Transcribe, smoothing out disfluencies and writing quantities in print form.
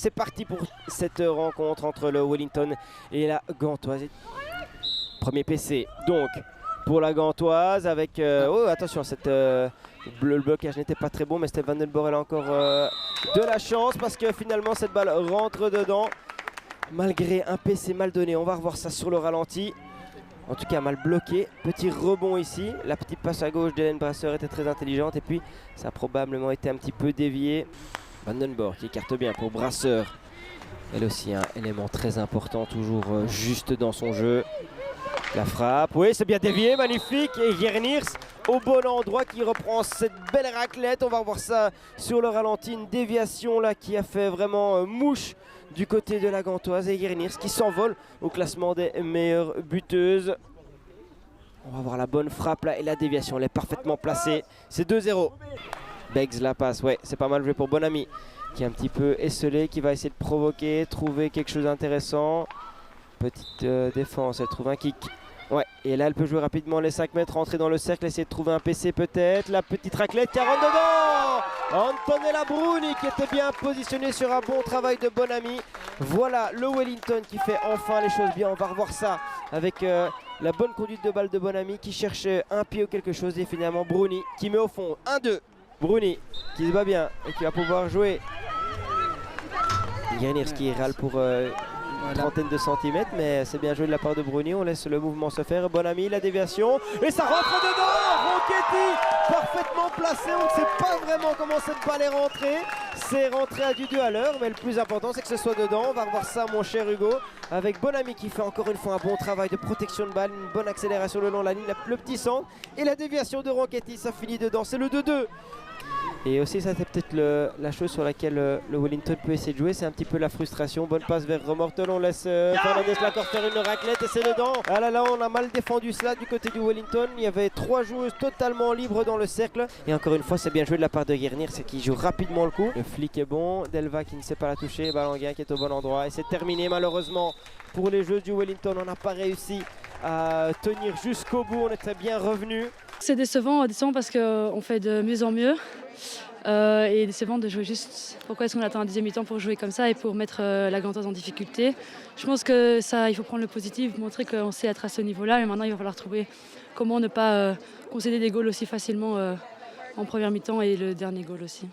c'est parti pour cette rencontre entre le Wellington et la Gantoise. Premier PC, donc, pour la Gantoise avec... oh, attention, le blocage n'était pas très bon, mais Steve Van Den Borel a encore de la chance parce que finalement, cette balle rentre dedans. Malgré un PC mal donné, on va revoir ça sur le ralenti. En tout cas, mal bloqué. Petit rebond ici. La petite passe à gauche d'Hélène Brasseur était très intelligente. Et puis, ça a probablement été un petit peu dévié. Van Den Borg qui écarte bien pour Brasseur. Elle aussi, un élément très important, toujours juste dans son jeu. La frappe, oui, c'est bien dévié, magnifique. Et Gerniers au bon endroit qui reprend cette belle raclette. On va revoir ça sur le ralenti. Une déviation là qui a fait vraiment mouche du côté de la Gantoise. Et Gerniers qui s'envole au classement des meilleures buteuses. On va voir la bonne frappe là et la déviation. Elle est parfaitement placée. C'est 2-0. Beggs la passe, ouais, c'est pas mal joué pour Bonami qui est un petit peu esselé, qui va essayer de provoquer, trouver quelque chose d'intéressant. Petite défense, elle trouve un kick. Ouais, et là elle peut jouer rapidement les 5 mètres, rentrer dans le cercle, essayer de trouver un PC peut-être. La petite raclette qui rentre dedans. Antonella Bruni qui était bien positionnée sur un bon travail de Bonami. Voilà le Wellington qui fait enfin les choses bien. On va revoir ça avec la bonne conduite de balle de Bonami qui cherche un pied ou quelque chose. Et finalement Bruni qui met au fond 1-2. Bruni qui se bat bien et qui va pouvoir jouer. Gerniers qui râle pour... une trentaine de centimètres, mais c'est bien joué de la part de Bruni. On laisse le mouvement se faire. Bonami, la déviation. Et ça rentre dedans. Ronchetti, parfaitement placé. On ne sait pas vraiment comment cette balle est rentrée. C'est rentré à du 2 à l'heure, mais le plus important, c'est que ce soit dedans. On va revoir ça, mon cher Hugo, avec Bonami qui fait encore une fois un bon travail de protection de balle. Une bonne accélération le long de la ligne. Le petit centre et la déviation de Ronchetti. Ça finit dedans. C'est le 2-2. Et aussi ça c'est peut-être la chose sur laquelle le Wellington peut essayer de jouer, c'est un petit peu la frustration. Bonne passe vers Remortel, on laisse Fernandez Lacor faire une raclette et c'est dedans. Ah là là, on a mal défendu cela du côté du Wellington. Il y avait 3 joueuses totalement libres dans le cercle. Et encore une fois c'est bien joué de la part de Gerniers, c'est qui joue rapidement le coup. Le flic est bon, Delva qui ne sait pas la toucher, Balanguin qui est au bon endroit. Et c'est terminé malheureusement pour les jeux du Wellington. On n'a pas réussi à tenir jusqu'au bout, on était bien revenu. C'est décevant parce qu'on fait de mieux en mieux. Et décevant de jouer juste. Pourquoi est-ce qu'on attend un deuxième mi-temps pour jouer comme ça et pour mettre la Gantoise en difficulté? Je pense que ça, il faut prendre le positif, montrer qu'on sait être à ce niveau-là. Mais maintenant, il va falloir trouver comment ne pas concéder des goals aussi facilement en première mi-temps et le dernier goal aussi.